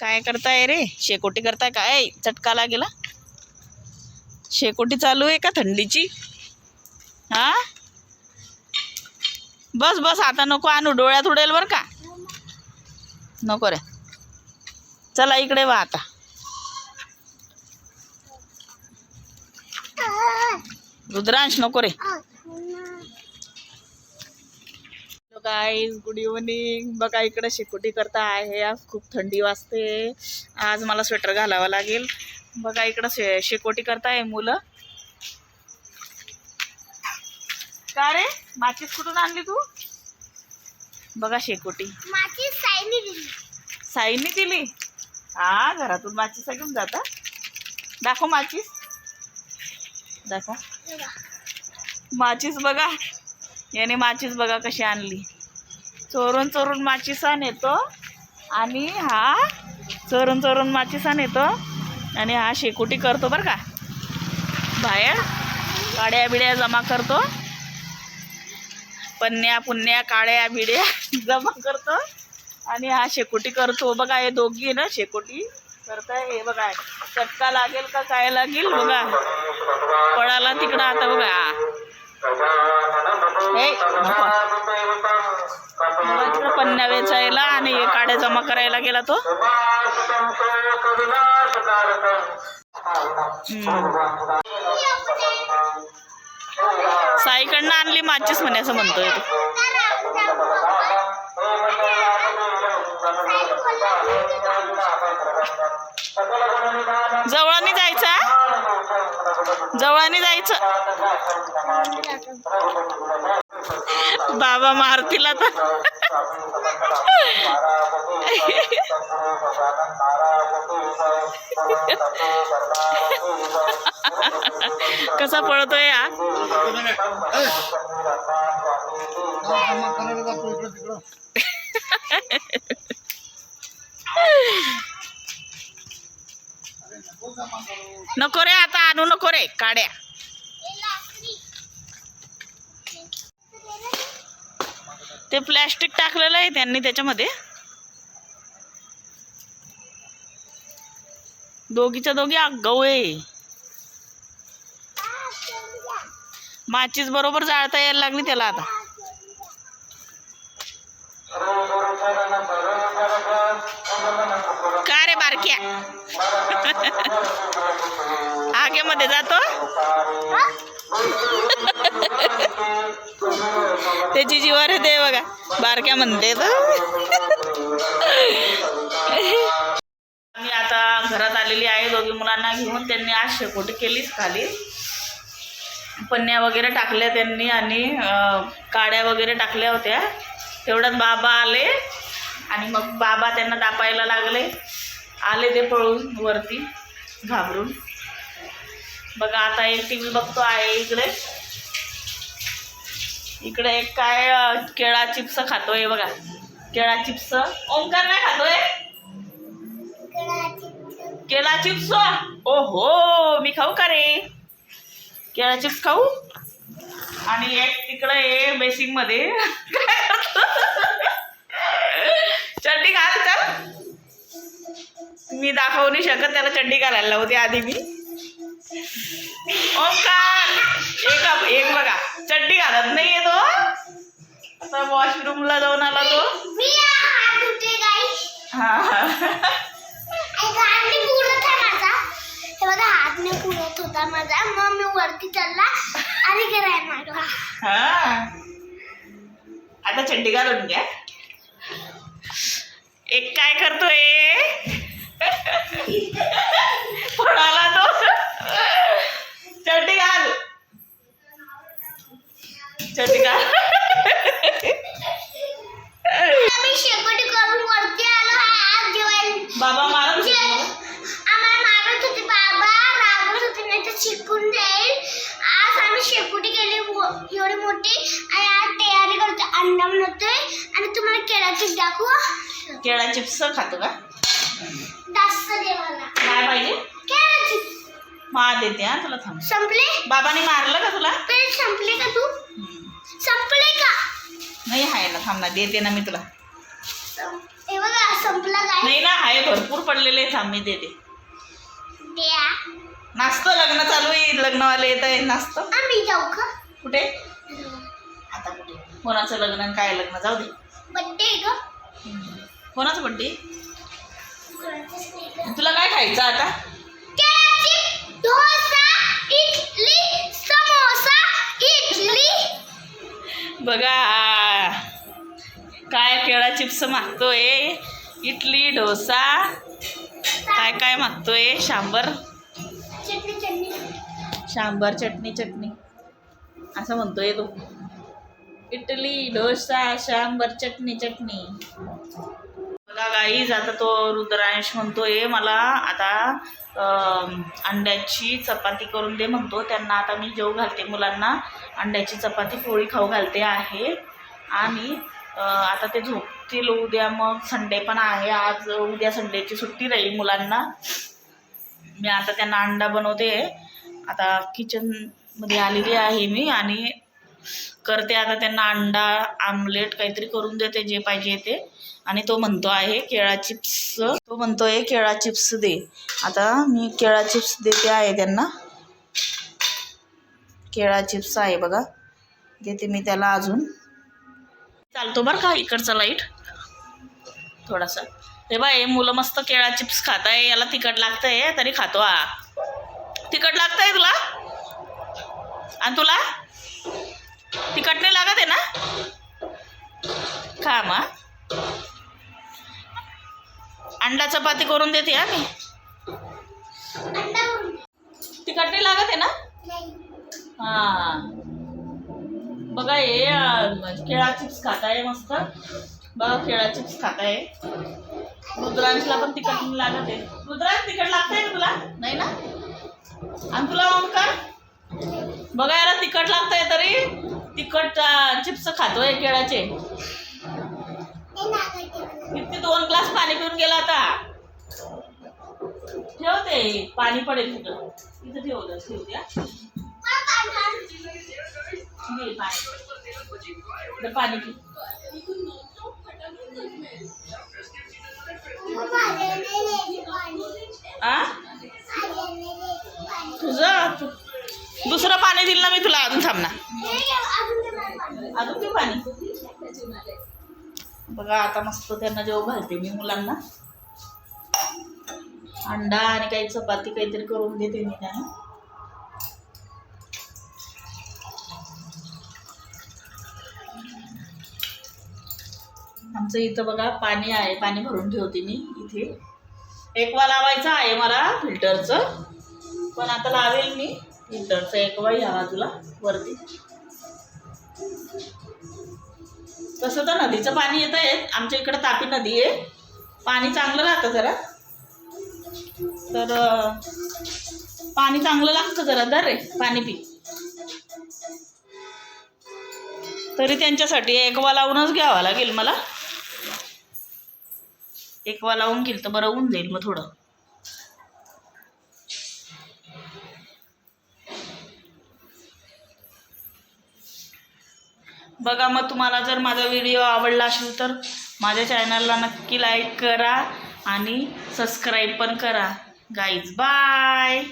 काय करताय रे? शेकोटी करताय काय? चटका लागेला. शेकोटी चालू आहे का थंडीची? हा, बस बस आता नको आणू, डोळ्यात उडेल बर का. नको रे, चला इकडे वा आता. रुद्रांश नको रे. Guys good evening. बघा इकडे शेकोटी करता आहे. खूप थंडी वाजते. आज मला स्वेटर घालावं लागेल. बघा इकडं शेकोटी करताय मुलं. का रे, माचीस कुठून आणली तू? बघा शेकोटी माचीस साईने दिली. साईने दिली? हा, घरातून माचीस घेऊन जाता. दाखव माचीस, दाखव माचीस. बघा याने माचीस बघा कशी आणली. चोरून चोरून माचीसा नेतो आणि हा चोरून चोरून माचीसा नेतो आणि हा शेकोटी करतो बरं का. बाहेर काड्या बिड्या जमा करतो, पन्न्या पुन्न्या काड्या बिड्या जमा करतो आणि हा शेकोटी करतो. बघा हे दोघी ना शेकोटी करताय. हे बघा चटका लागेल का काय लागेल बघा. पळाला तिकडं आता बघा. हे तिकडं पन्न्या वेचायला आणि काड्या जमा करायला गेला तो. साईकडनं आणली माचीस म्हणे असं म्हणतोय तो. जवळाने जायचं, जवळाने जायचं. बाबा मारतील आता. कसा पळतोय हा. नको रे, आता आणू नको रे काड्या. ते प्लॅस्टिक टाकलेलं आहे त्यांनी त्याच्यामध्ये. दोघीच्या दोघी आगाऊ आहे. माचीस बरोबर जाळता यायला लागली त्याला आता. का रे बारक्या, आगेमध्ये जातो. त्याची जीवार येते बघा, बारक्या म्हणते तर. मी आता घरात आलेली आहे दोघी मुलांना घेऊन. त्यांनी आज शेकोटी केलीच खाली. पन्न्या वगैरे टाकल्या त्यांनी आणि काड्या वगैरे टाकल्या होत्या. तेवढ्यात बाबा आले आणि मग बाबा त्यांना दापायला लागले. आले ते पळून वरती घाबरून. बघा आता एक टी व्ही बघतो आहे इकडे. इकडे एक काय केळा चिप्स खातोय बघा. केळा चिप्स. ओंकार काय खातोय? केळा चिप्स. ओहो, मी खाऊ का रे? केळा चिप्स खाऊ. आणि एक तिकडे बेसिंग मध्ये चड्डी घाल. चल, मी दाखवू नाही शकत त्याला. चड्डी घालायला लावते आधी मी. ओंकार एक बघा चड्डी घालत नाहीये तो. आता वॉशरूमला जाऊन आला तो. हा हात नाही पुरत होता माझा, मग मी वरती चढला आणि करायला मागला. हा, आता चड्डी घालून घ्या. एक काय करतोय पळाला तो. चड्डी घाल, चड्डी घाल. आम्ही शेकोटी करून वरती आलो. आज जेवायला बाबा मारत आम्हाला मारत होते. बाबा रागवत होते नाही तर शिकून जाईल. आज आम्ही शेकोटी केली एवढी मोठी आणि आज तयारी करतो. अंडा बनवतोय आणि तुम्हाला केळा चिप्स दाखवू. केळा चिप्स खातो का? जास्त देवाला काय पाहिजे? केळा चिप्स. मा देते हा तुला. थांब. संपले? बाबाने मारलं का तुला? पेट संपले का तू? संपले का? नाही आहे ना. थांब ना, देते ना मी तुला. हे बघा संपला काय नाही ना, आहे भरपूर पडलेले. थांब मी देते. द्या नाचतं, लग्न चालू आहे, लग्नवाले येत आहे, नाचतं. आम्ही जाऊ का कुठे आता? कुठे? कोणाचं लग्न आणि काय लग्न? जाऊ दे. बड्डे का कोणाचं बड्डे? तुला काय खायचं आता? केळाची डोसा, इडली, समोसा, इडली. बघा काय केळा चिप्स मागतोय, इडली, डोसा, काय काय मागतोय, सांबर, चटणी चटणी. सांबर, चटणी चटणी असं म्हणतोय तो. इडली, डोसा, सांबर, चटणी चटणी. बघा गाईज, आता तो रुद्रांश म्हणतोय मला आता अंड्याची चपाती करून दे म्हणतो. त्यांना आता मी जेव घालते मुलांना, अंड्याची चपाती पोळी खाऊ घालते आहे. आणि आता ते झोपतील. उद्या मग संडे पण आहे. आज उद्या संडेची सुट्टी राहील मुलांना. मी आता त्यांना अंडा बनवते. आता किचनमध्ये आलेली आहे मी आणि करते आता त्यांना अंडा आमलेट काहीतरी करून देते, जे पाहिजे ते. आणि तो म्हणतो आहे केळा चिप्स, तो म्हणतोय केळा चिप्स दे. आता मी केळा चिप्स देते आहे त्यांना. केळा चिप्स आहे बघा, देते मी त्याला. अजून चालतो बरं का इकडचा लाईट थोडासा. हे बाय, मुलं मस्त केळा चिप्स खात आहे. याला तिखट लागतंय तरी खातो. हा, तिखट लागतंय तुला? आणि तुला तिखट नाही लागत आहे ना? खा मा. अंडा चपाती करून देते हा मी. तिखट नाही लागत आहे ना? हा बघा, हे केळा चिप्स खात आहे मस्त. बघा केळा चिप्स खात आहे. रुद्रांशला पण तिखट नाही लागत आहे. रुद्रांश तिखट लागतंय का तुला? नाही ना? आणि तुला ओंकार? बघा याला तिखट लागतंय तरी तिखट चिप्स खातोय केळाचे. किती 2 ग्लास पाणी पिऊन गेला आता. ठेवते, पाणी पडेल कुठं. इथं ठेवलं, ठेवू द्या. पाणी पी. तुझं दुसरं पाणी दिलं ना मी तुला. अजून थांब ना, अजून पिऊ पाणी. बघा आता मस्त त्यांना जेव घालते मी मुलांना. अंडा आणि काही चपाती काहीतरी करून देते मी त्यांना. आमचं इथं बघा पाणी आहे, पाणी भरून ठेवते मी इथे. एक्वा लावायचा आहे मला फिल्टरचं, पण आता लावेल मी फिल्टरचं. एक्वा यावा तुला वरती. तसं तर नदीचं पाणी येत आहे. आमच्या इकडं तापी नदी आहे, पाणी चांगलं राहतं जरा. तर पाणी चांगलं लागतं जरा. दर रे पाणी पी. तरी त्यांच्यासाठी एक्वा लावूनच घ्यावा लागेल मला. एक्वा लावून घेईल तर बरं होऊन जाईल मग थोडं. बघा मग तुम्हाला जर माझा व्हिडिओ आवडला असेल तर माझ्या चॅनलला नक्की लाईक करा आणि सबस्क्राईब पण करा गाईज. बाय.